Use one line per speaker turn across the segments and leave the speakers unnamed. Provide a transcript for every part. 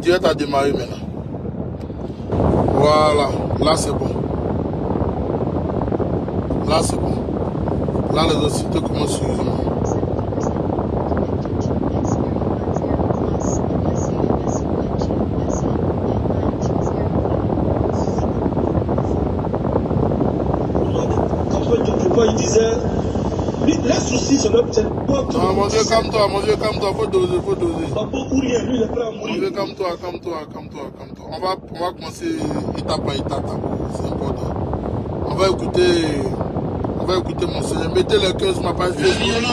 direct a démarré maintenant. Voilà, là c'est bon. Là c'est bon. Là les autres commencent sur
il disait, les soucis, c'est notre tête.
Non, mon Dieu, calme-toi, faut doser.
Ou rien, lui, il est prêt à mourir.
Mon Dieu, calme-toi. On va commencer étape par étape, c'est important. On va écouter mon Seigneur. Mettez le cœur sur ma page Facebook.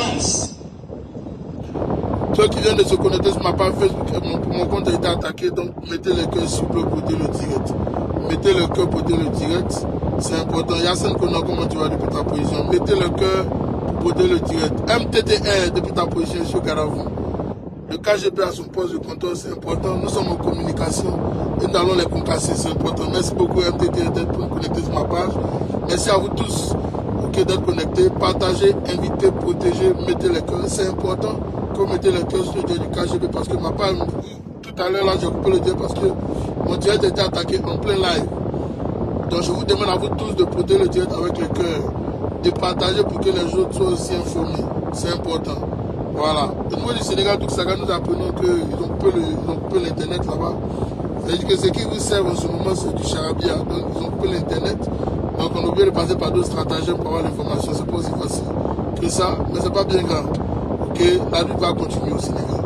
Ceux qui viennent de se connecter sur ma page Facebook, mon compte a été attaqué, donc mettez le cœur s'il vous plaît pour dire le direct. Mettez le cœur pour dire le direct, c'est important. Yassine Kona, comment tu vas depuis ta position? Mettez le cœur pour dire le direct. MTTR depuis ta position, je suis Garavou. Le KGB à son poste de contrôle, c'est important. Nous sommes en communication et nous allons les concasser, c'est important. Merci beaucoup MTTR d'être connecté sur ma page. Merci à vous tous d'être connectés. Partagez, invitez, protégez, mettez le cœur, c'est important. Comme mettez le cœur sur le direct du KGB parce que ma page, tout à l'heure là, j'ai coupé le direct parce que mon direct a été attaqué en plein live. Donc je vous demande à vous tous de protéger le direct avec le cœur, de partager pour que les autres soient aussi informés. C'est important. Voilà. Au niveau du Sénégal, tout ça, nous apprenons qu'ils ont coupé l'internet là-bas. C'est-à-dire que ce qui vous sert en ce moment, c'est du charabia. Donc ils ont coupé l'internet. Donc on est obligé de passer par d'autres stratagèmes pour avoir l'information. C'est pas aussi facile que ça, mais c'est pas bien grave. Ok, la lutte va continuer au Sénégal.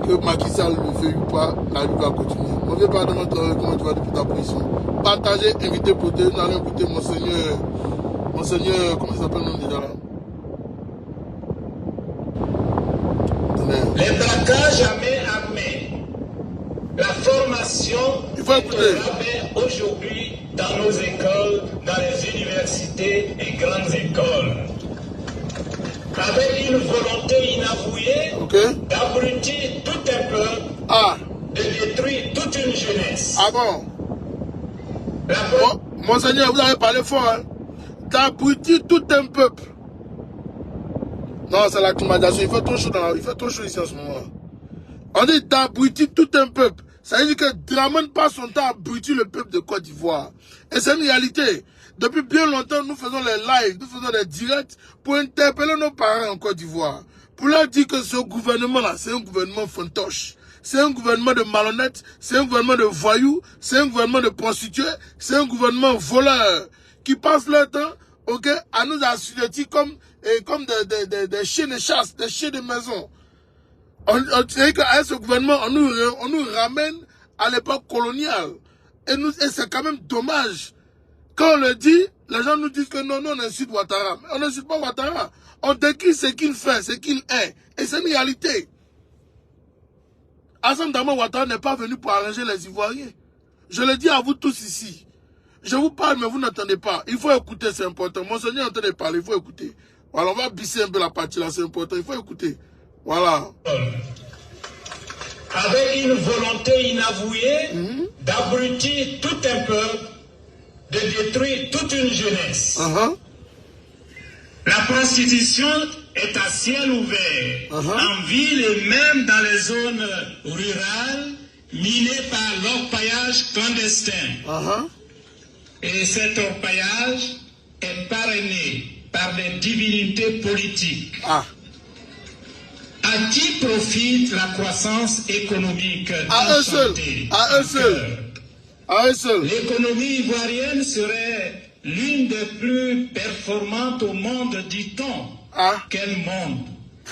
Que Macky Sall le veuille ou pas, la lutte va continuer. On ne vient pas demander comment tu vas depuis ta position. Partagez, invitez, protéger. Nous allons écouter Monseigneur, comment il s'appelle déjà là?
Les braquages à main armée. La formation est aujourd'hui dans nos écoles, dans les universités et grandes écoles. Avec une volonté inavouée d'abrutir tout un peuple, de détruire toute une jeunesse.
Ah bon? Monseigneur, vous avez parlé fort, hein? D'abrutir tout un peuple. Non, c'est la climatisation. Il fait trop chaud ici en ce moment. On dit d'abrutir tout un peuple. Ça veut dire que Dramane passe son temps à abrutir le peuple de Côte d'Ivoire. Et c'est une réalité. Depuis bien longtemps, nous faisons les lives, nous faisons les directs pour interpeller nos parents en Côte d'Ivoire. Pour leur dire que ce gouvernement-là, c'est un gouvernement fantoche. C'est un gouvernement de malhonnêtes, c'est un gouvernement de voyous, c'est un gouvernement de prostituées, c'est un gouvernement voleur qui passe leur temps à nous assujettir comme des chiens de chasse, des chiens de maison. Avec ce gouvernement, on nous ramène à l'époque coloniale. Et c'est quand même dommage. Quand on le dit, les gens nous disent que non, on insulte Ouattara. Mais on n'insulte pas Ouattara. On décrit ce qu'il fait, ce qu'il est. Et c'est une réalité. Assane Dramane Ouattara n'est pas venu pour arranger les Ivoiriens. Je le dis à vous tous ici. Je vous parle, mais vous n'entendez pas. Il faut écouter, c'est important. Monseigneur est en train de parler, il faut écouter. Voilà, on va bisser un peu la partie là, c'est important. Il faut écouter. Voilà.
Avec une volonté inavouée d'abrutir tout un peuple, de détruire toute une jeunesse. La prostitution est à ciel ouvert, en ville et même dans les zones rurales, minées par l'orpaillage clandestin. Et cet orpaillage est parrainé par des divinités politiques. À qui profite la croissance économique enchantée?
À eux seuls.
L'économie ivoirienne serait l'une des plus performantes au monde, dit-on. Quel monde?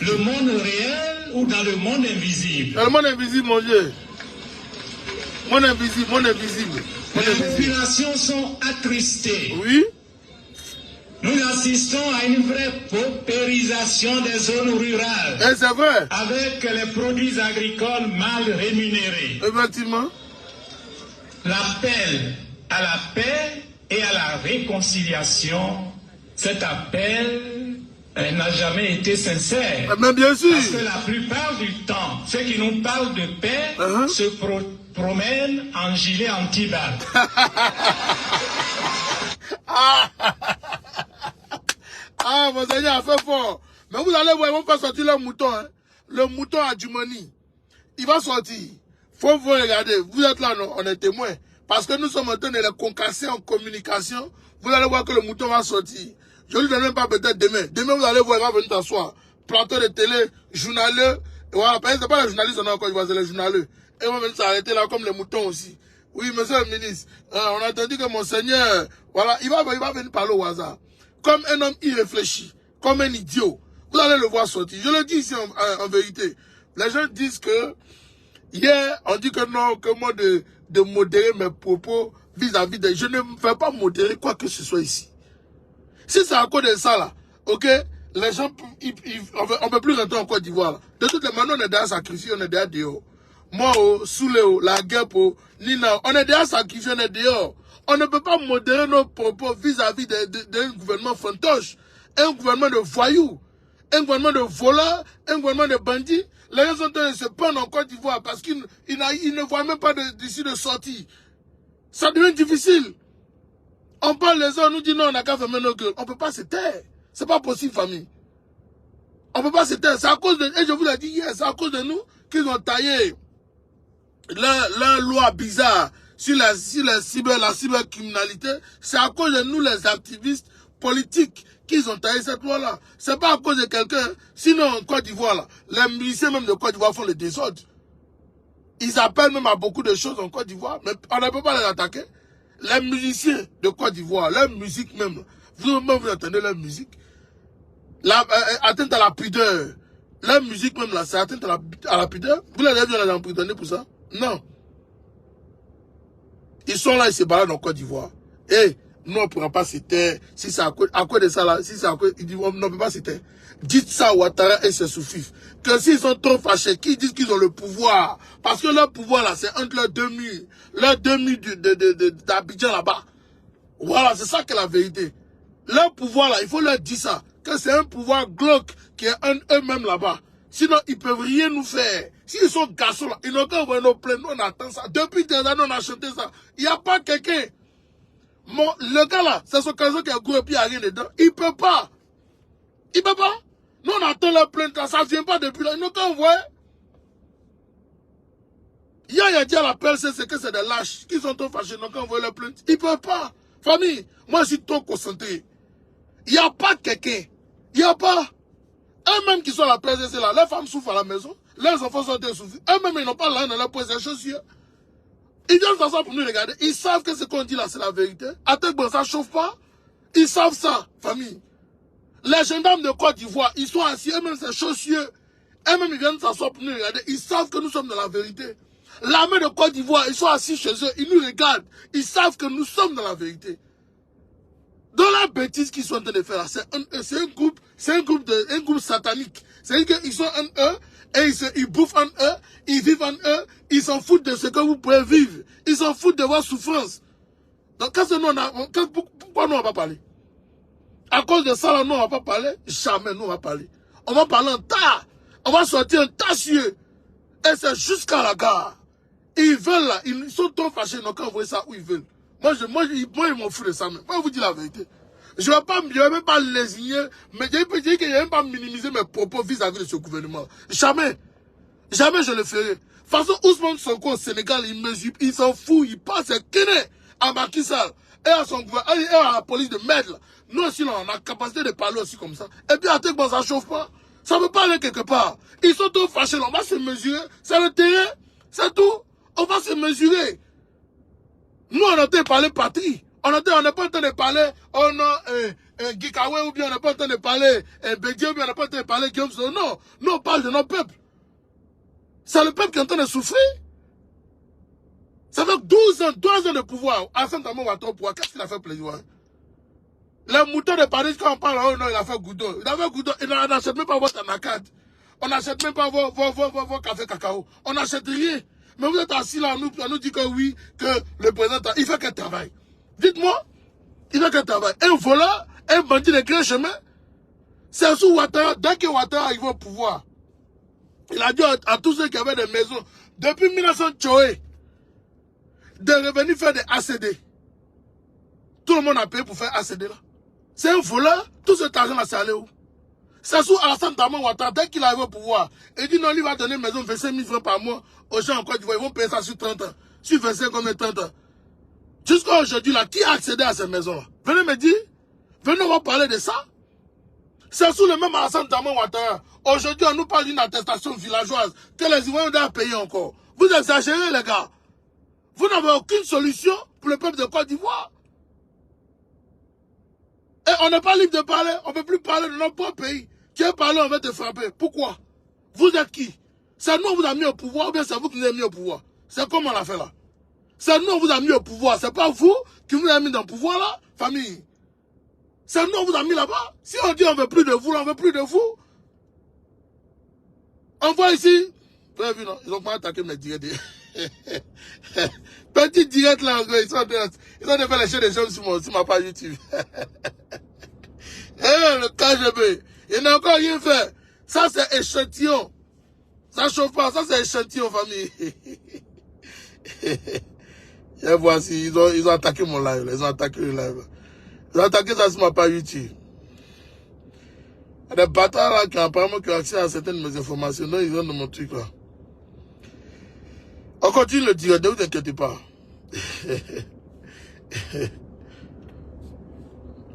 Le monde réel ou dans le monde invisible?
Dans le monde invisible, mon Dieu. Monde invisible.
Les populations sont attristées.
Oui.
Nous assistons à une vraie paupérisation des zones rurales.
Et c'est vrai.
Avec les produits agricoles mal rémunérés.
Effectivement.
L'appel à la paix et à la réconciliation, cet appel n'a jamais été sincère.
Mais bien sûr.
Parce que la plupart du temps, ceux qui nous parlent de paix se promènent en gilet anti-balle.
Monseigneur a fait fort. Mais vous allez voir, ils vont pas sortir le mouton. Hein. Le mouton à Djumani. Il va sortir. Faut vous regarder. Vous êtes là, non, on est témoins. Parce que nous sommes en train de les concasser en communication. Vous allez voir que le mouton va sortir. Je ne lui donne même pas peut-être demain. Demain, vous allez voir, il va venir t'asseoir. Plateau de télé, journaleux. Voilà, c'est pas les journalistes, on a encore, c'est les journaleux. Et ils vont venir s'arrêter là comme les moutons aussi. Oui, monsieur le ministre, on a entendu que monseigneur, voilà, il va venir parler au hasard. Comme un homme irréfléchi, comme un idiot. Vous allez le voir sortir. Je le dis ici en vérité. Les gens disent que, hier, on dit que non, que moi de modérer mes propos vis-à-vis des... Je ne me fais pas modérer quoi que ce soit ici. Si c'est à cause de ça là, ok, les gens, on ne peut plus rentrer en Côte d'Ivoire. De toutes les manières, on est déjà sacrifié, on est déjà dehors. Moi, Soulé, la guerre, Nina, on est déjà sacrifié, on est dehors. On ne peut pas modérer nos propos vis-à-vis d'un gouvernement fantoche, un gouvernement de voyous, un gouvernement de voleurs, un gouvernement de bandits. Les gens sont en train de se prendre en Côte d'Ivoire parce qu'ils ne voient même pas d'ici de sortie. Ça devient difficile. On parle les gens, on nous dit non, on n'a qu'à fermer nos gueules. On ne peut pas se taire. C'est pas possible, famille. On ne peut pas se taire. C'est à cause de... Et je vous l'ai dit hier, c'est à cause de nous qu'ils ont taillé leur loi bizarre sur la cybercriminalité. C'est à cause de nous, les activistes politiques, qu'ils ont taillé cette loi-là. C'est pas à cause de quelqu'un. Sinon, en Côte d'Ivoire, là, les miliciens même de Côte d'Ivoire font le désordre. Ils appellent même à beaucoup de choses en Côte d'Ivoire, mais on ne peut pas les attaquer. Les musiciens de Côte d'Ivoire, leur musique même, vous entendez leur musique, atteinte à la pudeur. Leur musique même là, c'est atteinte à la pudeur. Vous l'avez vu, on les a emprisonnés pour ça? Non. Ils sont là, ils se baladent en Côte d'Ivoire. Et nous, on ne pourra pas se taire. Si c'est à cause de ça là, si c'est à cause, on ne peut pas se taire. Dites ça à Ouattara et ses sous-fifs. Que s'ils sont trop fâchés, qu'ils disent qu'ils ont le pouvoir. Parce que leur pouvoir là, c'est entre leurs 2000. Leurs 2000 d'Abidjan là-bas. Voilà, c'est ça que la vérité. Leur pouvoir là, il faut leur dire ça. Que c'est un pouvoir glauque qui est eux-mêmes là-bas. Sinon, ils ne peuvent rien nous faire. S'ils sont garçons là, ils n'ont qu'à envoyer nos plaintes. Nous, on attend ça. Depuis des années, on a acheté ça. Il n'y a pas quelqu'un. Le gars là, c'est son casson qui a gros et puis il n'y a rien dedans. Il ne peut pas. Il ne peut pas. Nous, on attend la plainte là. Ça ne vient pas depuis là. Ils n'ont qu'à envoyer. Il a dit à la PLC, c'est que c'est des lâches. Qui sont trop fâchés. Ils n'ont qu'à envoyer la plainte. Ils ne peuvent pas. Famille, moi, je suis trop concentré. Il n'y a pas quelqu'un. Il n'y a pas. Eux-mêmes qui sont à la PLC là, les femmes souffrent à la maison. Leurs enfants sont souffrent. Eux-mêmes, ils n'ont pas l'air dans leur poche, chaussures. Ils viennent faire ça pour nous regarder. Ils savent que ce qu'on dit là, c'est la vérité. Attends, bon, ça ne chauffe pas. Ils savent ça, famille. Les gendarmes de Côte d'Ivoire, ils sont assis, eux-mêmes, c'est chaussures. Eux-mêmes, ils viennent s'asseoir pour nous regarder. Ils savent que nous sommes dans la vérité. L'armée de Côte d'Ivoire, ils sont assis chez eux. Ils nous regardent. Ils savent que nous sommes dans la vérité. Dans la bêtise qu'ils sont en train de faire là, c'est un groupe satanique. C'est-à-dire qu'ils sont en eux, et ils bouffent en eux, ils vivent en eux, ils s'en foutent de ce que vous pouvez vivre. Ils s'en foutent de votre souffrance. Donc pourquoi nous on va pas parler? À cause de ça, là, nous on va pas parler. Jamais nous on va parler. On va parler en tas. On va sortir un tas sur eux. Et c'est jusqu'à la gare. Et ils veulent là, ils sont trop fâchés, ils n'ont qu'à envoyer ça où ils veulent. Moi, ils m'en foutent de ça même. Moi, je vous dis la vérité. Je ne vais même pas lésigner, mais je peux dire que je ne vais même pas minimiser mes propos vis-à-vis de ce gouvernement. Jamais. Jamais je le ferai. De toute façon, Ousmane Sonko au Sénégal, il s'en fout, il passe à Macky Sall et à son gouvernement, et à la police de merde. Là. Nous aussi, là, on a capacité de parler aussi comme ça. Et puis, après, bon, ça ne chauffe pas. Ça ne veut pas aller quelque part. Ils sont trop fâchés, là. On va se mesurer. C'est le terrain. C'est tout. On va se mesurer. Nous, on est en train de parler patrie. On n'est pas en train de parler, oh non, Gikawe, ou bien on n'est pas en train de parler Bédié, ou bien on n'est pas en train de parler Guillaume Soro. Non, nous, on parle de notre peuple. C'est le peuple qui est en train de souffrir. Ça fait 12 ans de pouvoir. Assane Tamon va trop pouvoir. Qu'est-ce qu'il a fait plaisir? Les moutons de Paris, quand on parle, oh non, il a fait Goudon. Il a fait Goudon. On n'achète même pas votre anacade. On n'achète même pas vos café cacao. On n'achète rien. Mais vous êtes assis là, on nous dit que oui, que le président, il fait quel travail? Dites-moi, il fait quel travail? Un voleur, un bandit de grand chemin? C'est sous Ouattara, dès que Ouattara arrive au pouvoir, il a dit à tous ceux qui avaient des maisons, depuis 1900, de revenir faire des ACD. Tout le monde a payé pour faire ACD là. C'est un voleur, tout cet argent là, c'est allé où? C'est sous Alassane Dramane Ouattara, dès qu'il arrive au pouvoir, il dit non, lui va donner une maison 25 000 francs par mois aux gens en Côte d'Ivoire. Ils vont payer ça sur 30 ans. Sur 25 comme 30 ans. Jusqu'à aujourd'hui, là, qui a accédé à ces maisons-là? Venez me dire. Venez, on va parler de ça. C'est sous le même Alassane Dramane Ouattara. Aujourd'hui, on nous parle d'une attestation villageoise que les Ivoiriens doivent payer encore. Vous exagérez, les gars. Vous n'avez aucune solution pour le peuple de Côte d'Ivoire. Et on n'est pas libre de parler. On ne peut plus parler de notre propre pays. Tu veux parler, on va te frapper. Pourquoi? Vous êtes qui? C'est nous, on vous a mis au pouvoir ou bien c'est vous qui nous avez mis au pouvoir? C'est comment on l'a fait là? C'est nous, on vous a mis au pouvoir. C'est pas vous qui nous avez mis dans le pouvoir là, famille. C'est nous, on vous a mis là-bas. Si on dit on veut plus de vous, là, on veut plus de vous. On voit ici. Vous avez vu, non? Ils ont pas attaqué mes directs. Petit direct là, ils sont en train de faire les chaînes des gens sur ma page YouTube. Le KGB, il n'a encore rien fait. Ça, c'est échantillon. Ça chauffe pas, ça, c'est échantillon, famille. Et voici, ils ont attaqué mon live. Ils ont attaqué le live. Ils ont attaqué ça sur ma page YouTube. Il y a des bâtards là qui apparemment ont accès à certaines de mes informations. Non, ils ont de mon truc là. On continue le direct, ne vous inquiétez pas.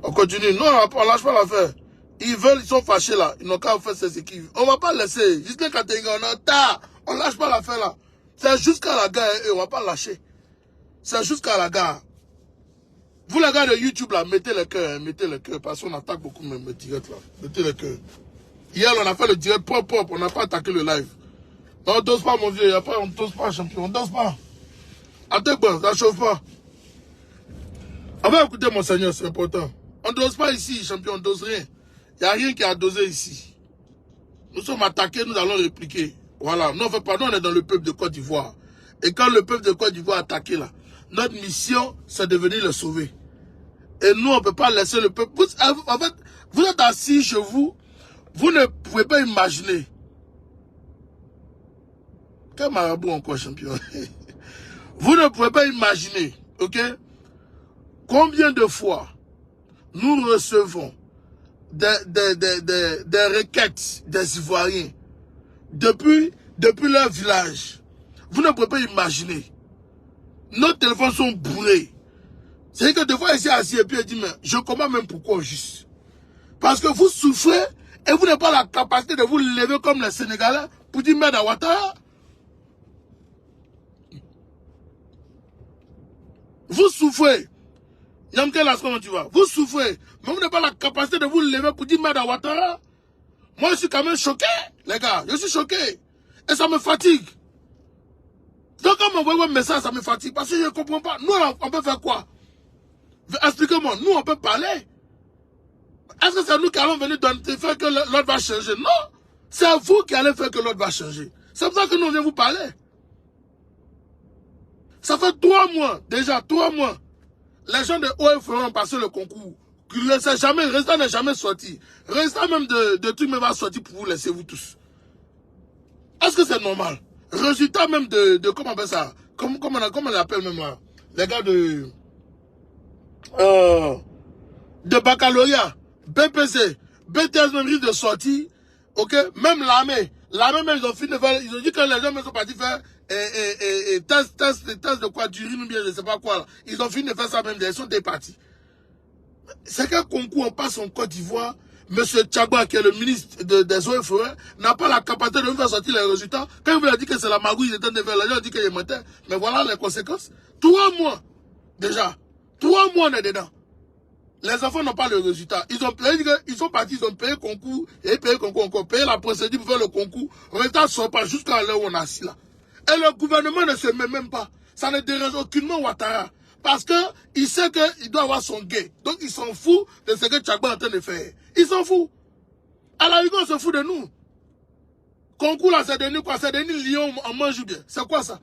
On continue. Non, on lâche pas l'affaire. Ils veulent, ils sont fâchés là. Ils n'ont qu'à faire ces équipes. On va pas laisser. Jusqu'à Katenga, on a tard. On lâche pas l'affaire là. C'est jusqu'à la gare et on va pas lâcher. C'est jusqu'à la gare. Vous les gars de YouTube là, mettez le cœur, parce qu'on attaque beaucoup même le direct là. Mettez le cœur. Hier, on a fait le direct propre, on n'a pas attaqué le live. Non, on ne dose pas, mon vieux. Après, on ne dose pas, champion. On ne dose pas. Attends, bon, ça ne chauffe pas. On va écouter, mon Seigneur, c'est important. On ne dose pas ici, champion. On ne dose rien. Il n'y a rien qui a dosé ici. Nous sommes attaqués, nous allons répliquer. Voilà. Non, pardon, on est dans le peuple de Côte d'Ivoire. Et quand le peuple de Côte d'Ivoire est attaqué, là, notre mission, c'est de venir le sauver. Et nous, on ne peut pas laisser le peuple. En fait, vous êtes assis chez vous, vous ne pouvez pas imaginer. Quel marabout encore, champion? Vous ne pouvez pas imaginer, ok? Combien de fois nous recevons des requêtes des Ivoiriens depuis leur village. Vous ne pouvez pas imaginer. Nos téléphones sont bourrés. C'est que des fois, ici, assis et puis il dit, mais je comprends même pourquoi juste. Parce que vous souffrez et vous n'avez pas la capacité de vous lever comme les Sénégalais pour dire merde à Ouattara. Vous souffrez. Comment tu vas? Vous souffrez. Mais vous n'avez pas la capacité de vous lever pour dire merde à Ouattara. Moi, je suis quand même choqué, les gars. Je suis choqué. Et ça me fatigue. Donc, quand on m'envoie un message, ça me fatigue. Parce que je ne comprends pas. Nous, on peut faire quoi? Expliquez-moi. Nous, on peut parler. Est-ce que c'est nous qui allons venir faire que l'autre va changer? Non. C'est vous qui allez faire que l'autre va changer. C'est pour ça que nous, on vient vous parler. Ça fait 3 mois, déjà 3 mois. Les gens de OFR ont passé le concours. Résultat n'est jamais sorti. Résultat même de trucs même va sortir pour vous laisser vous tous. Est-ce que c'est normal? Résultat même de comment on appelle ça? Comment on l'appelle même là? Les gars de baccalauréat, BPC, BTS même risque de sortir. Ok? Même l'armée. L'armée même ils ont fini de faire. Ils ont dit que les gens même sont partis faire test de quoi, d'urine ou bien je ne sais pas quoi. Là. Ils ont fini de faire ça même, ils sont départis. C'est quel concours on passe en Côte d'Ivoire, M. Tchagba, qui est le ministre des eaux et forêts, n'a pas la capacité de nous faire sortir les résultats. Quand il vous a dit que c'est la magouille, il était de faire, les gens ont dit qu'il mentait. Mais voilà les conséquences. 3 mois, déjà. 3 mois on est dedans. Les enfants n'ont pas le résultat. Ils sont partis, ils ont payé le concours, et payé le concours encore, payé la procédure pour faire le concours. Le résultat ne sort pas jusqu'à l'heure où on est assis là. Et le gouvernement ne se met même pas. Ça ne dérange aucunement Ouattara. Parce qu'il sait qu'il doit avoir son gain. Donc il s'en fout de ce que Tchagba est en train de faire. Il s'en fout. À la rigueur, on se fout de nous. Concours là, c'est devenu quoi? C'est devenu lion en mange bien. C'est quoi ça?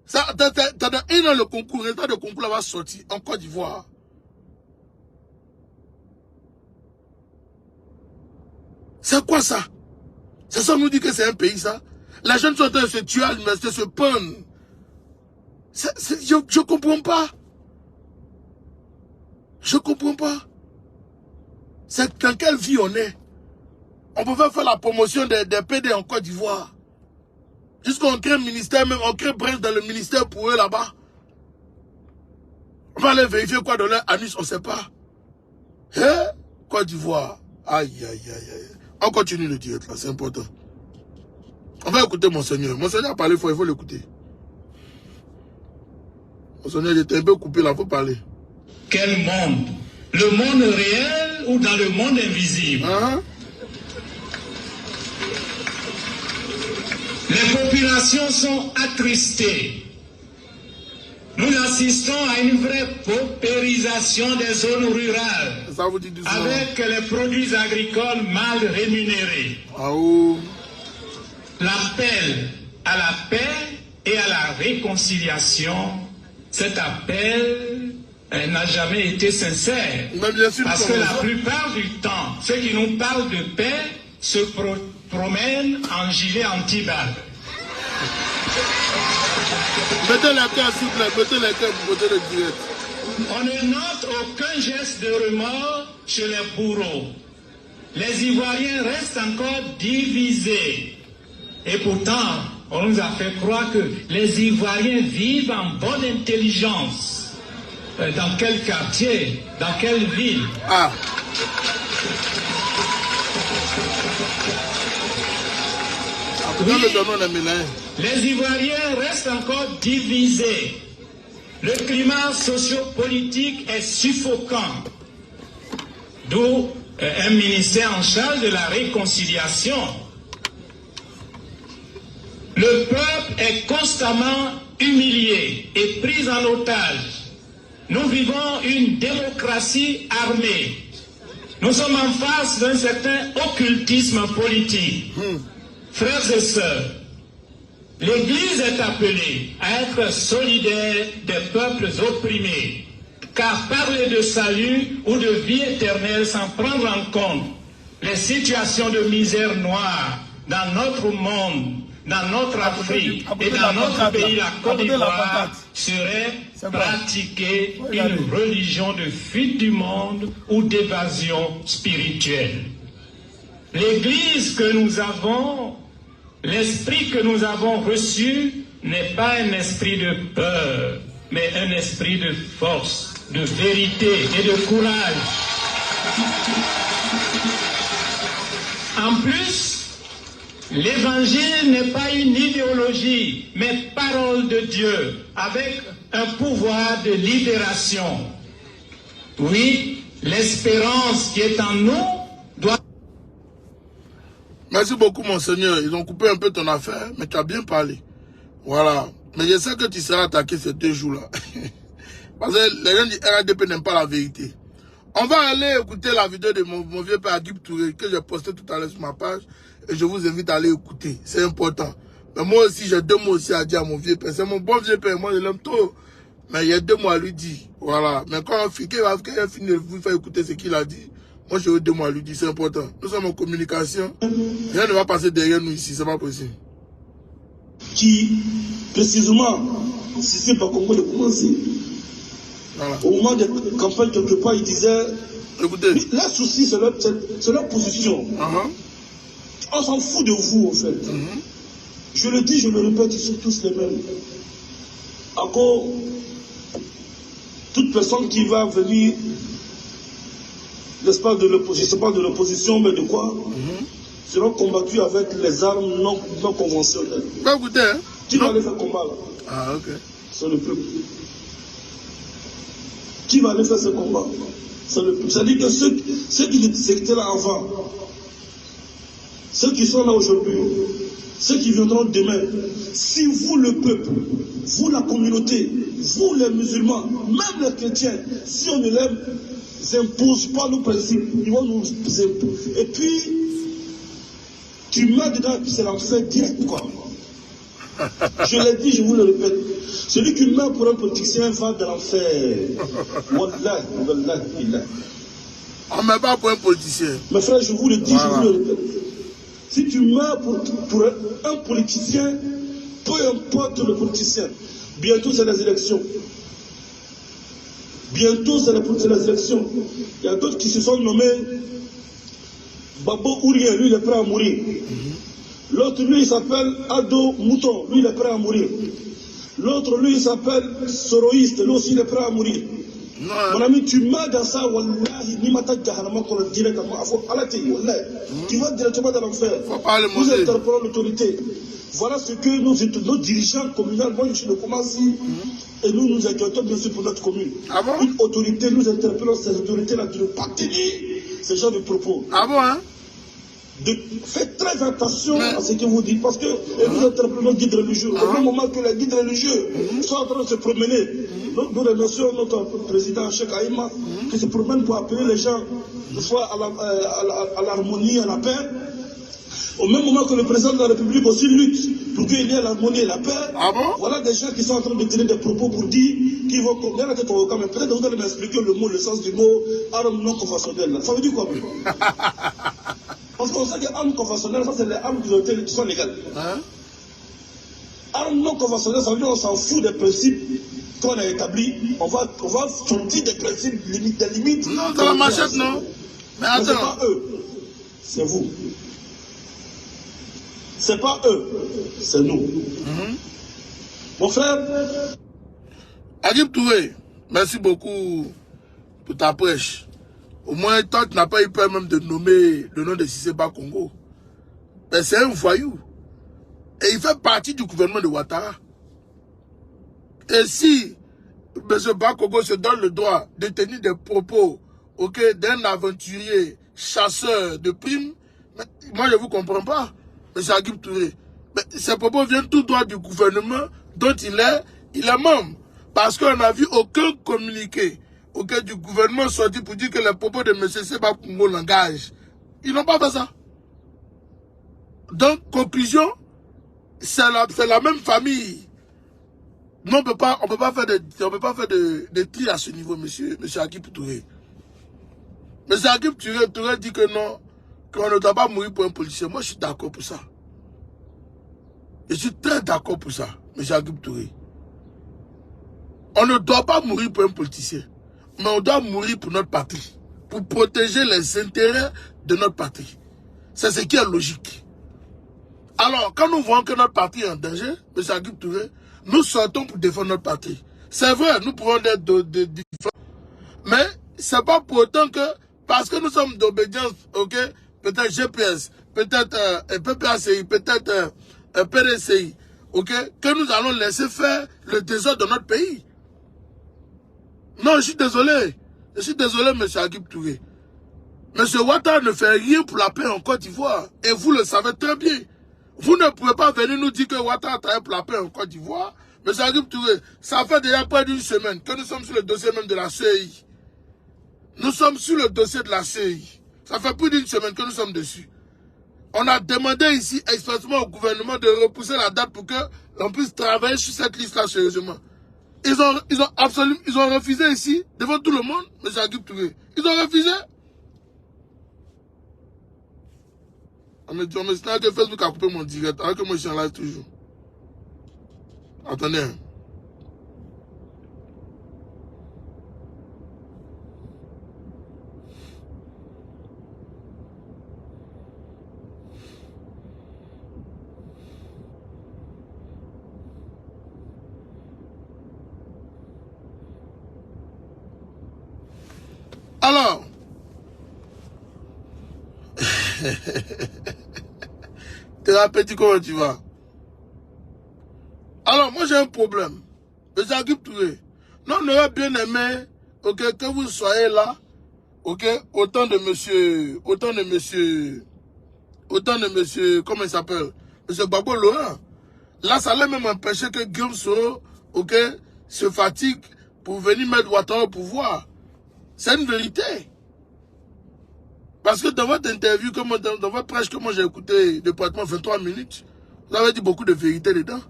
T'as dans 1 an le concours. Le résultat de concours là va sortir en Côte d'Ivoire. C'est quoi ça? C'est ça nous dit que c'est un pays ça? Les jeunes sont en train de se tuer à l'université, se pendre. Je ne comprends pas. Je ne comprends pas. C'est dans quelle vie on est? On pouvait faire la promotion des PD en Côte d'Ivoire. Jusqu'on crée un ministère, même on crée bref dans le ministère pour eux là-bas. On va aller vérifier quoi dans leur anus, on ne sait pas. Hein? Côte d'Ivoire. Aïe, aïe, aïe, aïe. On continue le direct là, c'est important. On va écouter Monseigneur. Monseigneur a parlé fort, il faut l'écouter. Monseigneur, j'étais un peu coupé là, il faut parler.
Quel monde? Le monde réel ou dans le monde invisible? Les populations sont attristées. Nous assistons à une vraie paupérisation des zones rurales.
Ça vous dit doucement.
Avec les produits agricoles mal rémunérés. L'appel à la paix et à la réconciliation, cet appel n'a jamais été sincère. Parce que la plupart du temps, ceux qui nous parlent de paix se promènent en gilet anti-balles.
Mettez la carte, s'il vous plaît, mettez la carte pour voter le direct.
On ne note aucun geste de remords chez les bourreaux. Les Ivoiriens restent encore divisés. Et pourtant, on nous a fait croire que les Ivoiriens vivent en bonne intelligence. Dans quel quartier? Dans quelle ville? Oui, les Ivoiriens restent encore divisés. Le climat sociopolitique est suffocant. D'où un ministère en charge de la réconciliation. Le peuple est constamment humilié et pris en otage. Nous vivons une démocratie armée. Nous sommes en face d'un certain occultisme politique. Frères et sœurs, l'Église est appelée à être solidaire des peuples opprimés, car parler de salut ou de vie éternelle sans prendre en compte les situations de misère noire dans notre monde, dans notre Afrique et dans notre pays, la Côte d'Ivoire, serait pratiquer une religion de fuite du monde ou d'évasion spirituelle. L'Église que nous avons, l'esprit que nous avons reçu n'est pas un esprit de peur, mais un esprit de force, de vérité et de courage. En plus, l'Évangile n'est pas une idéologie, mais parole de Dieu, avec un pouvoir de libération. Oui, l'espérance qui est en nous doit...
Merci beaucoup, Monseigneur. Ils ont coupé un peu ton affaire, mais tu as bien parlé. Voilà. Mais je sais que tu seras attaqué ces 2 jours-là. Parce que les gens du RADP n'aiment pas la vérité. On va aller écouter la vidéo de mon vieux père Agib Touré que j'ai posté tout à l'heure sur ma page. Et je vous invite à aller écouter. C'est important. Mais moi aussi, j'ai 2 mots aussi à dire à mon vieux père. C'est mon bon vieux père. Moi, je l'aime trop. Mais il y a 2 mots à lui dire. Voilà. Mais quand il va finir de vous faire écouter ce qu'il a dit, moi, j'ai 2 mots à lui dire. C'est important. Nous sommes en communication. Rien ne va passer derrière nous ici. C'est pas possible.
Qui, précisément, si c'est pas Congo de commencer, voilà. Au moment des campagnes, quelque part, il disait...
Écoutez.
Leur souci, c'est leur position. On s'en fout de vous, en fait. Je le dis, je le répète, ils sont tous les mêmes. Encore, toute personne qui va venir, n'est-ce pas, de l'opposition, pas de l'opposition, mais de quoi, seront combattus avec les armes non conventionnelles.
Bah, écoutez, hein.
Qui va aller faire combat, là?
Ok.
C'est le peuple. Qui va aller faire ce combat? C'est le peuple. C'est-à-dire que ceux qui étaient là avant, ceux qui sont là aujourd'hui, ceux qui viendront demain, si vous, le peuple, vous, la communauté, vous, les musulmans, même les chrétiens, si on ne les impose pas nos principes, ils vont nous imposer. Et puis, tu mets dedans, et puis c'est l'enfer direct, quoi. Je l'ai dit, je vous le répète. Celui qui meurt pour un politicien va de l'enfer. Wallah, wallah, billah.
On ne met pas pour un politicien.
Mes frères, je vous le dis, voilà. Je vous le répète. Si tu meurs pour un politicien, peu importe le politicien, bientôt c'est les élections. Bientôt c'est les élections. Il y a d'autres qui se sont nommés Babo Ourien, lui, il est prêt à mourir. L'autre, lui, il s'appelle Ado Mouton, lui, il est prêt à mourir. L'autre, lui, il s'appelle Soroïste, lui aussi, il est prêt à mourir.
Non.
Mon ami, tu m'as dans ça, wallahi, ni mata jahanama qu'on le dirait comme afo alati, wallahi. Tu vas directement dans l'enfer. Nous interpellons l'autorité. Voilà ce que nos dirigeants communaux, moi je suis de Koumassi, et nous inquiétons bien sûr pour notre commune.
Ah bon?
Une autorité, nous interpellons ces autorités-là de ne pas tenir ce genre de propos.
Ah bon, hein?
Faites très attention à ce que vous dites, parce que nous interpellons nos guides religieux. Au même moment que les guides religieux sont en train de se promener, nous remercions notre président Cheikh Aïma qui se promène pour appeler les gens soit à l'harmonie, à la paix. Au même moment que le président de la République aussi lutte pour qu'il y ait l'harmonie et la paix.
Ah bon?
Voilà des gens qui sont en train de tenir des propos pour dire qu'ils vont condamner la tête au camp. Mais peut-être que vous allez m'expliquer le sens du mot arme non conventionnelle. Ça veut dire quoi? Parce qu'on sait que les armes conventionnelles, ça c'est les armes qui sont légales. Hein? Armes non conventionnelles, ça veut dire qu'on s'en fout des principes qu'on a établis. On va sortir des principes, des limites.
Non, c'est la machette, non? Mais attends.
C'est pas eux, c'est vous. C'est pas eux, c'est nous. Mon frère.
Agib Touré, merci beaucoup pour ta prêche. Au moins, toi, tu n'as pas eu peur même de nommer le nom de Siseba Congo. Mais c'est un voyou. Et il fait partie du gouvernement de Ouattara. Et si M. Bakongo se donne le droit de tenir des propos d'un aventurier chasseur de primes, moi je ne vous comprends pas, M. Agib Touré. Mais ces propos viennent tout droit du gouvernement dont il est membre. Parce qu'on n'a vu aucun communiqué du gouvernement sorti pour dire que les propos de M. Seba Congo l'engagent. Ils n'ont pas fait ça. Donc, conclusion, c'est la même famille. Non, on peut pas faire de tri à ce niveau, monsieur Agib Touré. M. Agib Touré dit que non, qu'on ne doit pas mourir pour un policier. Moi, je suis d'accord pour ça. Je suis très d'accord pour ça, M. Agib Touré. On ne doit pas mourir pour un politicien, mais on doit mourir pour notre patrie, pour protéger les intérêts de notre patrie. C'est ce qui est logique. Alors, quand nous voyons que notre patrie est en danger, M. Agib Touré, nous sortons pour défendre notre patrie. C'est vrai, nous pouvons être différents, mais c'est pas pour autant que, parce que nous sommes d'obédience, peut-être GPS, peut-être PPACI, peut-être PDCI, que nous allons laisser faire le désordre de notre pays. Non, je suis désolé. Je suis désolé, M. Agib Touré. M. Ouattara ne fait rien pour la paix en Côte d'Ivoire. Et vous le savez très bien. Vous ne pouvez pas venir nous dire que Ouattara travaille pour la paix en Côte d'Ivoire. M. Agib Touré, ça fait déjà près d'une semaine que nous sommes sur le dossier même de la CEI. Nous sommes sur le dossier de la CEI. Ça fait plus d'une semaine que nous sommes dessus. On a demandé ici expressément au gouvernement de repousser la date pour que l'on puisse travailler sur cette liste-là sérieusement. Ils ont refusé ici, devant tout le monde, M. Agib Touré. Ils ont refusé. On me dit que Facebook a coupé mon direct, alors que moi je suis en live toujours. Attendez. Alors, thérapeutique, comment tu vas? Alors, moi j'ai un problème. M. Agib Touré, non, on aurait bien aimé que vous soyez là, autant de monsieur, comment il s'appelle? M. Babo Laurent. Là, ça allait même empêcher que Guillaume Soro, se fatigue pour venir mettre Ouattara au pouvoir. C'est une vérité. Parce que dans votre interview, dans votre prêche que moi j'ai écouté de pratiquement 23 minutes, vous avez dit beaucoup de vérité dedans.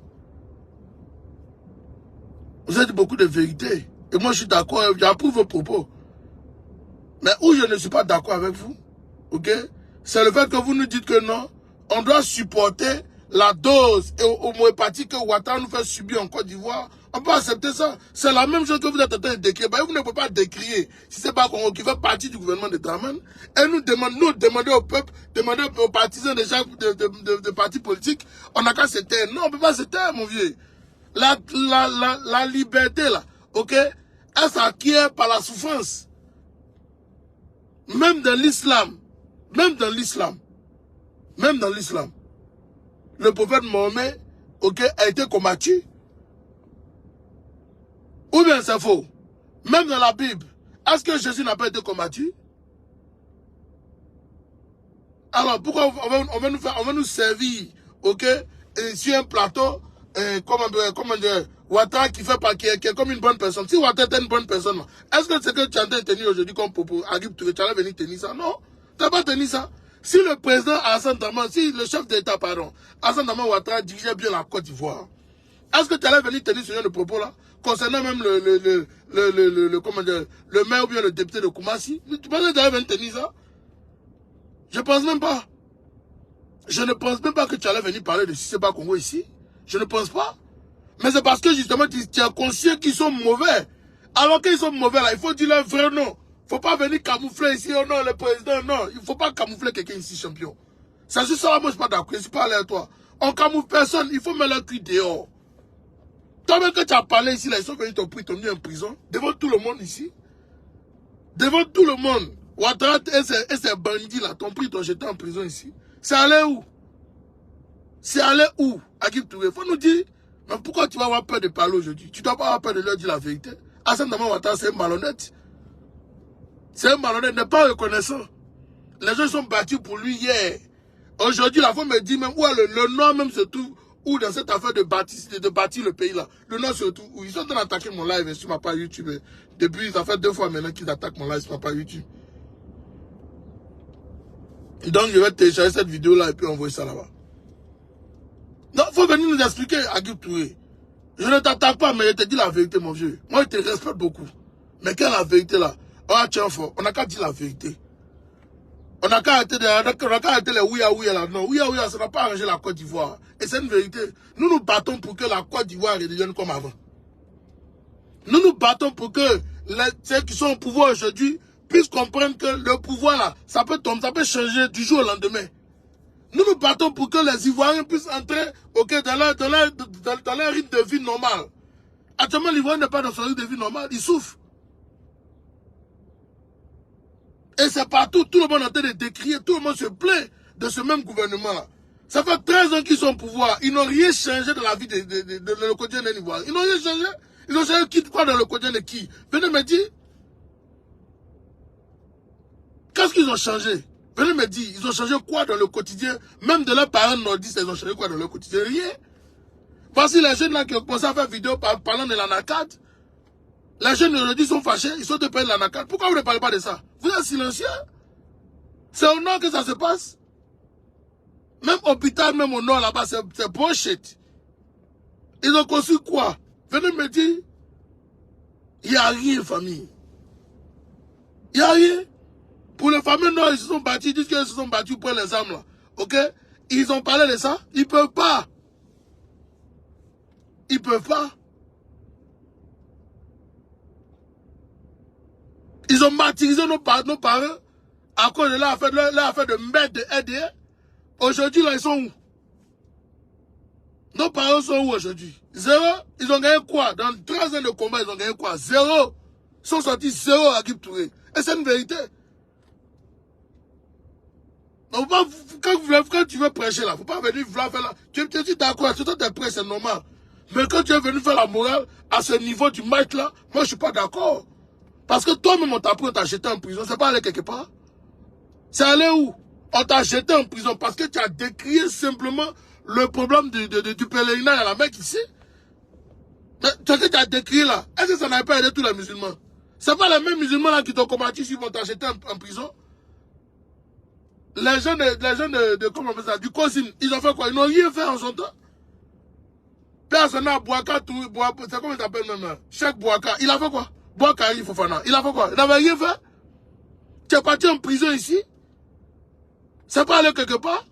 Vous avez dit beaucoup de vérité. Et moi je suis d'accord, j'approuve vos propos. Mais où je ne suis pas d'accord avec vous, c'est le fait que vous nous dites que non, on doit supporter la dose homéopathique que Ouattara nous fait subir en Côte d'Ivoire. On peut accepter ça. C'est la même chose que vous êtes en train de décrire. Bah, vous ne pouvez pas décrire si c'est pas Congo qui fait partie du gouvernement de Dramane. Et nous demandons au peuple, demandons aux partisans de partis politiques, on n'a qu'à se taire. Non, on ne peut pas se taire, mon vieux. La liberté, là, ok, elle s'acquiert par la souffrance. Même dans l'islam, le prophète Mohammed, ok, a été combattu. Ou bien c'est faux. Même dans la Bible, est-ce que Jésus n'a pas été combattu? Alors pourquoi on va nous servir, ok, sur un plateau, comment dire, Ouattara qui est comme une bonne personne. Si Ouattara était une bonne personne, est-ce que c'est que tu as tenu aujourd'hui comme propos, Agib Touré, tu allais venir tenir ça? Non, tu n'as pas tenu ça. Si le président Hassan Dramane, si le chef d'État, pardon, Hassan Dramane Ouattara dirigeait bien la Côte d'Ivoire, est-ce que tu allais venir tenir ce genre de propos-là? Concernant même comment dire, le maire ou bien le député de Koumassi, tu penses que tu allais venir tenir ça? Je pense même pas. Je ne pense même pas que tu allais venir parler de Siseba Congo ici. Je ne pense pas. Mais c'est parce que justement, tu es conscient qu'ils sont mauvais. Alors qu'ils sont mauvais là, il faut dire leur vrai nom. Il ne faut pas venir camoufler ici, oh non, le président, non. Il ne faut pas camoufler quelqu'un ici, champion. Ça, c'est ça, moi, je ne suis pas d'accord. Je ne suis pas allé à toi. On camoufle personne, il faut mettre leur cul dehors. Toi-même que tu as parlé ici, là, ils sont venus t'ont pris, t'ont mis en prison. Devant tout le monde ici. Devant tout le monde. Ouattara et ces bandits là, t'ont pris, t'ont jeté en prison ici. C'est allé où? C'est allé où? Agib Touré, il faut nous dire, mais pourquoi tu vas avoir peur de parler aujourd'hui? Tu ne dois pas avoir peur de leur dire la vérité. Hassan Dramane Ouattara, c'est un malhonnête. C'est un malhonnête, n'est pas reconnaissant. Les gens sont battus pour lui hier. Aujourd'hui, la femme me dit même où le Nord même se trouve, où dans cette affaire de bâtir le pays là. Le Nord se trouve où ils sont en train d'attaquer mon live sur ma page YouTube. Depuis, ça fait 2 fois maintenant qu'ils attaquent mon live sur ma page YouTube. Donc, je vais télécharger cette vidéo là et puis envoyer ça là-bas. Non, il faut venir nous expliquer, Agib Touré. Je ne t'attaque pas, mais je te dis la vérité, mon vieux. Moi, je te respecte beaucoup. Mais quelle est la vérité là? Ah, tiens, fort. On n'a qu'à dire la vérité. On n'a qu'à arrêter les ouïa là. Non, ouïa, ça n'a pas arrangé la Côte d'Ivoire. Et c'est une vérité. Nous nous battons pour que la Côte d'Ivoire redevienne comme avant. Nous nous battons pour que ceux qui sont au pouvoir aujourd'hui puissent comprendre que le pouvoir là, ça peut tomber, ça peut changer du jour au lendemain. Nous nous battons pour que les Ivoiriens puissent entrer dans leur rythme de vie normal. Actuellement, l'Ivoirien n'est pas dans son rythme de vie normal, il souffre. Et c'est partout, tout le monde est en train de décrier, tout le monde se plaint de ce même gouvernement-là. Ça fait 13 ans qu'ils sont au pouvoir, ils n'ont rien changé dans la vie de le quotidien des Ivoiriens. Ils n'ont rien changé. Ils ont changé qui, quoi dans le quotidien de qui? Venez me dire. Qu'est-ce qu'ils ont changé? Venez me dire, ils ont changé quoi dans le quotidien? Même de leurs parents nordistes, ils ont changé quoi dans le quotidien? Rien. Voici les jeunes là qui ont commencé à faire vidéo parlant de l'anacade. Les jeunes aujourd'hui sont fâchés, ils sont de payer de l'anacade. Pourquoi vous ne parlez pas de ça? Vous êtes silencieux. C'est au nord que ça se passe. Même hôpital, même au nord là-bas, c'est bullshit. Ils ont conçu quoi? Venez me dire, il n'y a rien, famille. Il n'y a rien. Pour les familles nord, ils se sont battus, ils disent qu'ils se sont battus pour les armes là. Ok? Ils ont parlé de ça? Ils ne peuvent pas. Ils ne peuvent pas. Ils ont martyrisé nos parents à cause de leur affaire de merde de RDA. Aujourd'hui, là, ils sont où? Nos parents sont où aujourd'hui? Zéro. Ils ont gagné quoi? Dans 3 ans de combat, ils ont gagné quoi? Zéro. Ils sont sortis zéro à Agib Touré. Et c'est une vérité. Donc, quand tu veux prêcher là, il ne faut pas venir faire là. Tu dis d'accord, c'est toi qui prêches, c'est normal. Mais quand tu es venu faire la morale à ce niveau du match là, moi je ne suis pas d'accord. Parce que toi-même on t'a pris, on t'a jeté en prison, c'est pas aller quelque part. C'est aller où? On t'a jeté en prison parce que tu as décrié simplement le problème du pèlerinage à la Mecque ici. Mais ce que tu as décrit là, est-ce que ça n'avait pas aidé tous les musulmans? C'est pas les mêmes musulmans là qui t'ont combattu si vont t'acheter en prison. Les gens comment on appelle ça, du COSIN, ils ont fait quoi? Ils n'ont rien fait en son temps. Personne n'a Bouaka, c'est comment il s'appelle même? Cheikh Bouaka, il a fait quoi? Bouaka Fofana, il a fait quoi? Il n'avait rien fait. Tu es parti en prison ici. C'est pas aller quelque part.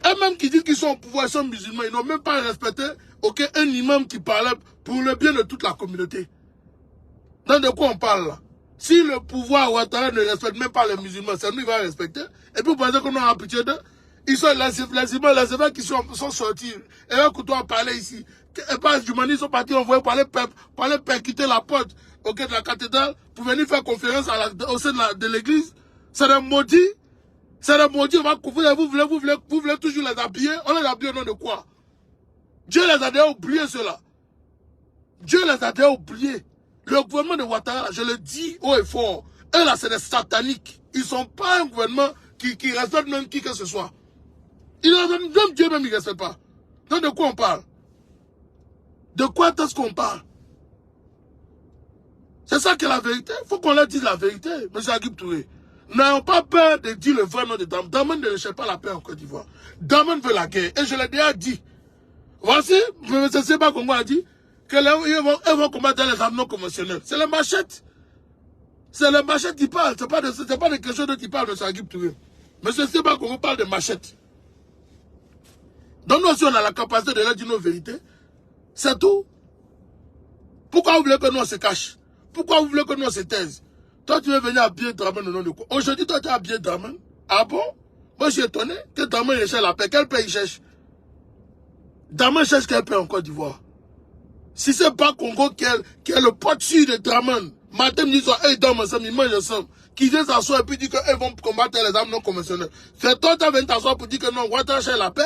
Et même qui disent qu'ils sont au pouvoir, ils sont musulmans, ils n'ont même pas respecté ok, un imam qui parlait pour le bien de toute la communauté. Donc de quoi on parle là? Si le pouvoir Ouattara ne respecte même pas les musulmans, c'est nous qui va respecter. Et puis vous pensez qu'on a pitié d'eux? Ils sont les imams qui sont sortis. Et là, quand on parler ici, et pas du ils sont partis envoyer par les percuter la porte de la cathédrale pour venir faire conférence au sein de l'église. C'est des maudits. C'est des maudits. Vous voulez toujours les habiller. On les habille au nom de quoi? Dieu les a déjà oubliés, ceux-là. Dieu les a déjà oubliés. Le gouvernement de Ouattara, je le dis haut et fort, eux là, c'est des sataniques. Ils ne sont pas un gouvernement qui respecte même qui que ce soit. Ils ne même Dieu même, ils ne respectent pas. Donc de quoi on parle? De quoi est-ce qu'on parle? C'est ça qui est la vérité. Il faut qu'on leur dise la vérité, M. Agib Touré. N'ayons pas peur de dire le vrai nom de Daman. Daman ne recherche pas la paix en Côte d'Ivoire. Daman veut la guerre. Et je l'ai déjà dit. Voici, M. Seba Congo a dit qu'ils vont combattre les armes non conventionnelles. C'est les machettes. C'est les machettes qui parlent. Ce n'est pas de quelque chose dont il parle, M. Agib Touré. M. Seba Congo parle de machettes. Donc nous aussi, on a la capacité de leur dire nos vérités. C'est tout. Pourquoi vous voulez que nous on se cache? Pourquoi vous voulez que nous on se taise? Toi, tu veux venir habiller Draman au nom de quoi? Aujourd'hui, toi, tu as habillé Draman. Ah bon? Moi, je suis étonné que Draman cherche la paix. Quelle paix il cherche? Draman cherche quelle paix en Côte d'Ivoire? Si c'est pas Congo qui est le pote-sur de Draman, matin, midi, soir, ils dorment ensemble, ils mangent ensemble, qui viennent s'asseoir et puis disent qu'ils vont combattre les armes non conventionnelles. C'est toi, tu as venu t'asseoir pour dire que non, Ouattara cherche la paix.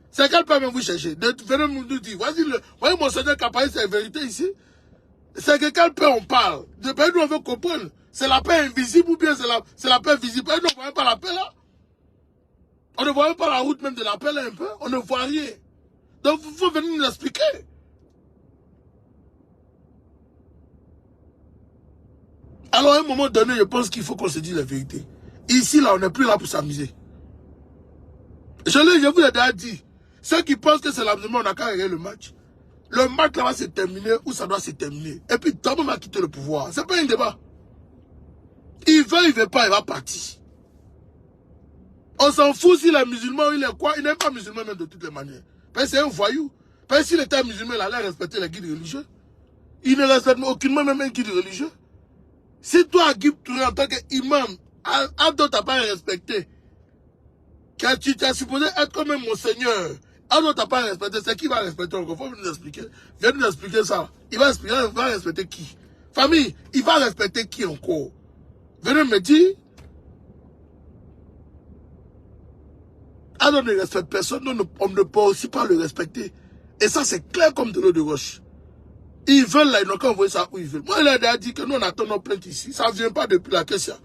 C'est quelle paix même vous cherchez? Venez nous dire. Voyez mon seigneur qui a parlé, c'est la vérité ici. C'est que quelle paix on parle? De paix, nous on veut comprendre. C'est la paix invisible ou bien c'est la paix visible? Nous ne voyons pas la paix là. On ne voit même pas la route même de la paix là un peu. On ne voit rien. Donc il faut venir nous expliquer. Alors à un moment donné, je pense qu'il faut qu'on se dise la vérité. Ici là, on n'est plus là pour s'amuser. Je vous l'ai déjà dit. Ceux qui pensent que c'est l'amusement, on n'a qu'à regarder le match. Le match là va se terminer ou ça doit se terminer. Et puis Daman va quitter le pouvoir. C'est pas un débat. Il veut pas, il va partir. On s'en fout s'il est musulman ou il est quoi. Il n'est pas musulman même de toutes les manières. Parce que c'est un voyou. Parce que s'il était musulman, il allait respecter les guides religieux. Il ne respecte aucunement même un guide religieux. Si toi, Agib Touré, en tant qu'imam, Ado t'a pas respecté, tu es supposé être comme un monseigneur, Ado t'a pas respecté, c'est qui va respecter encore? Il faut nous expliquer. Viens nous expliquer ça. Il va respecter qui? Famille, il va respecter qui encore? Venez me dire. Ado ne respecte personne, on ne peut aussi pas le respecter. Et ça, c'est clair comme de l'eau de roche. Ils veulent là, ils n'ont qu'à envoyer ça où ils veulent. Moi, il a déjà dit que nous, on attend nos plaintes ici. Ça ne vient pas depuis la question.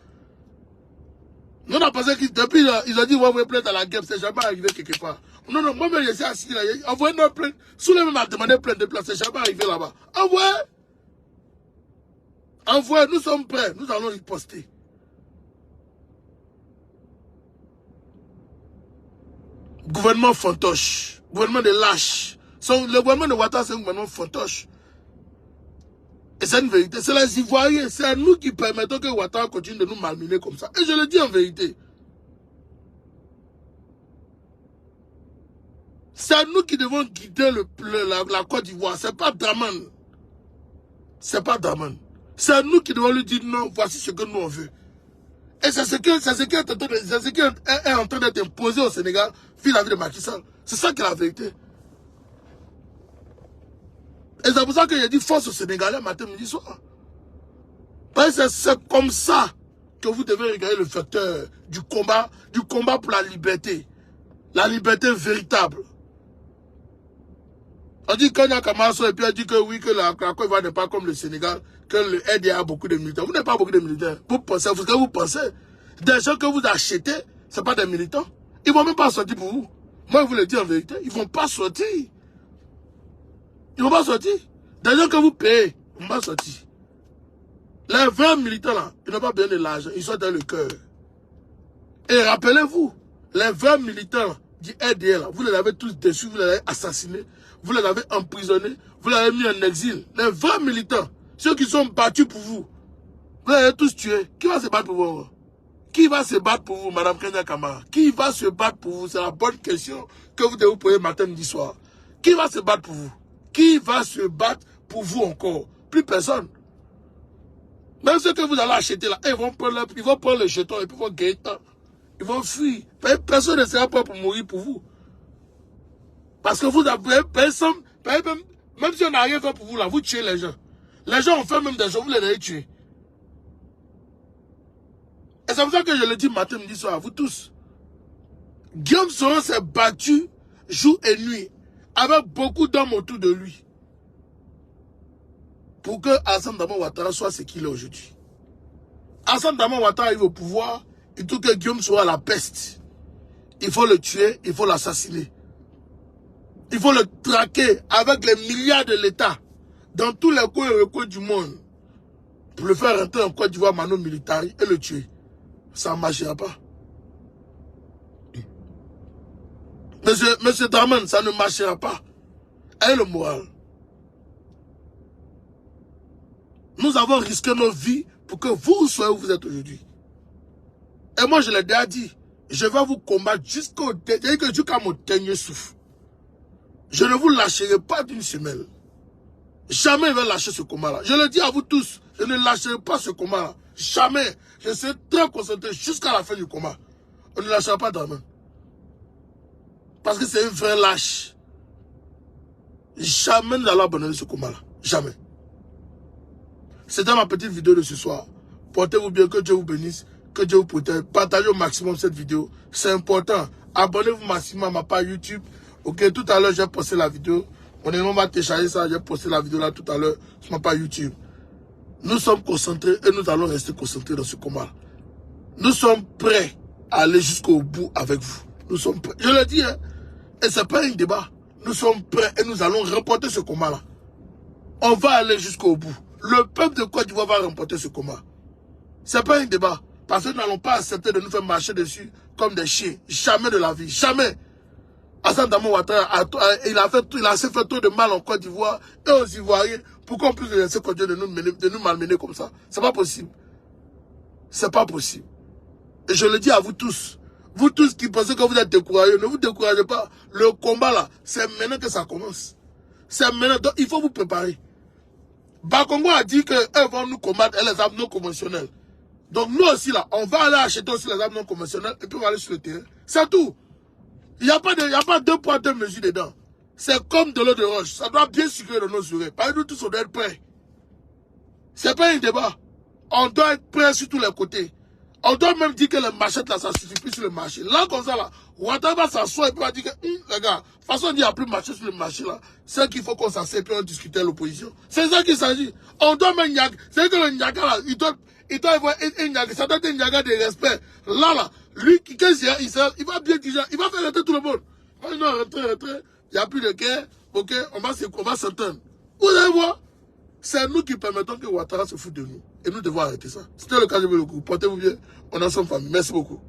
Nous, on a pensé que depuis, ils ont dit, on va envoyer plainte à la guerre, c'est jamais arrivé quelque part. Non, non, moi-même, je suis assis là. Envoyez nos plaintes. Souley m'a demandé plainte de place, c'est jamais arrivé là-bas. Envoyez. Envoyez, nous sommes prêts. Nous allons y poster. Gouvernement fantoche. Gouvernement de lâches. Le gouvernement de Ouattara, c'est un gouvernement fantoche. Et c'est une vérité. C'est les Ivoiriens. C'est à nous qui permettons que Ouattara continue de nous malmener comme ça. Et je le dis en vérité. C'est à nous qui devons guider la Côte d'Ivoire. C'est pas Draman. C'est pas Draman. C'est à nous qui devons lui dire non, voici ce que nous on veut. Et c'est ce qui est en train d'être imposé au Sénégal vis-à-vis de Macky Sall. C'est ça qui est la vérité. Et c'est pour ça que j'ai dit force aux Sénégalais matin, midi, soir. Parce que c'est comme ça que vous devez regarder le facteur du combat pour la liberté. La liberté véritable. On dit qu'il y a Kamasso et puis on dit que oui, que la Côte d'Ivoire n'est pas comme le Sénégal, que le RDA a beaucoup de militaires. Vous n'avez pas beaucoup de militaires. Vous pensez, ce que vous pensez, des gens que vous achetez, ce n'est pas des militants. Ils ne vont même pas sortir pour vous. Moi, je vous le dis en vérité, ils ne vont pas sortir. Ils ne vont pas sortir. Des gens que vous payez, ils ne vont pas sortir. Les vrais militants là, ils n'ont pas besoin de l'argent, ils sont dans le cœur. Et rappelez-vous, les vrais militants du RDL, vous les avez tous déçus, vous les avez assassinés, vous les avez emprisonnés, vous les avez mis en exil. Les vrais militants, ceux qui sont battus pour vous, vous les avez tous tués. Qui va se battre pour vous? Qui va se battre pour vous, Madame Kenya Kamara? Qui va se battre pour vous? C'est la bonne question que vous devez vous poser matin, midi, soir. Qui va se battre pour vous? Qui va se battre pour vous encore? Plus personne. Même ceux que vous allez acheter là, ils vont prendre le jeton et puis ils vont gagner. Ils vont fuir. Personne ne sera pas pour mourir pour vous. Parce que vous avez personne, même si on n'a rien fait pour vous là, vous tuez les gens. Les gens ont fait même des gens, vous les avez tués. Et c'est pour ça que je le dis matin, midi, soir à vous tous. Guillaume Soro s'est battu jour et nuit avec beaucoup d'hommes autour de lui pour que Alassane Dramane Ouattara soit ce qu'il est aujourd'hui. Alassane Dramane Ouattara arrive au pouvoir, il trouve que Guillaume Soro a la peste. Il faut le tuer, il faut l'assassiner. Il faut le traquer avec les milliards de l'État dans tous les coins et recoins du monde pour le faire rentrer en Côte d'Ivoire mano militari et le tuer. Ça ne marchera pas. Monsieur Dramane, ça ne marchera pas. Ayez le moral. Nous avons risqué nos vies pour que vous soyez où vous êtes aujourd'hui. Et moi, je l'ai déjà dit, je vais vous combattre jusqu'au mon dernier souffle. Je ne vous lâcherai pas d'une semelle. Jamais je vais lâcher ce combat-là. Je le dis à vous tous, je ne lâcherai pas ce combat-là. Jamais. Je serai très concentré jusqu'à la fin du combat. On ne lâchera pas Dramane. Parce que c'est un vrai lâche. Jamais nous allons abandonner ce combat-là. Jamais. C'était ma petite vidéo de ce soir. Portez-vous bien, que Dieu vous bénisse, que Dieu vous protège. Partagez au maximum cette vidéo. C'est important. Abonnez-vous maximum à ma page YouTube. Ok, tout à l'heure, j'ai posté la vidéo. Mon élément va télécharger ça. J'ai posté la vidéo là tout à l'heure sur ma page YouTube. Nous sommes concentrés et nous allons rester concentrés dans ce combat. Nous sommes prêts à aller jusqu'au bout avec vous. Nous sommes prêts. Je le dis, hein, et ce n'est pas un débat. Nous sommes prêts et nous allons remporter ce combat-là. On va aller jusqu'au bout. Le peuple de Côte d'Ivoire va remporter ce combat. Ce n'est pas un débat. Parce que nous n'allons pas accepter de nous faire marcher dessus comme des chiens. Jamais de la vie. Jamais. Alassane Dramane Ouattara, il a assez fait trop de mal en Côte d'Ivoire et aux Ivoiriens pour qu'on puisse laisser continuer de nous malmener comme ça. C'est pas possible. C'est pas possible. Et je le dis à vous tous. Vous tous qui pensez que vous êtes découragés, ne vous découragez pas. Le combat là, c'est maintenant que ça commence. C'est maintenant. Donc il faut vous préparer. Bakongo a dit qu'eux vont nous combattre les armes non conventionnelles. Donc nous aussi là, on va aller acheter aussi les armes non conventionnelles et puis on va aller sur le terrain. C'est tout. Il n'y a pas deux poids, deux mesures dedans. C'est comme de l'eau de roche. Ça doit bien circuler dans nos oreilles. Par nous tous, on doit être prêts. C'est pas un débat. On doit être prêts sur tous les côtés. On doit même dire que les machettes là, ça suffit plus sur le marché. Là, comme ça là, Ouattara va s'asseoir et puis on va dire que, les gars, de toute façon, il n'y a plus de marché sur le marché là. C'est qu'il faut qu'on s'assied et puis on discute à l'opposition. C'est ça qu'il s'agit. On doit même Niaga. C'est que le Niaga là, il doit avoir un Niaga. Ça doit être un Niaga de respect. Là, lui, il va bien dire, il va faire rentrer tout le monde. Non, rentrer. Il n'y a plus de guerre. Ok, on va s'entendre. Vous allez voir. C'est nous qui permettons que Ouattara se foute de nous. Et nous devons arrêter ça. C'était le cas de le groupe. Portez-vous bien. On est ensemble famille. Merci beaucoup.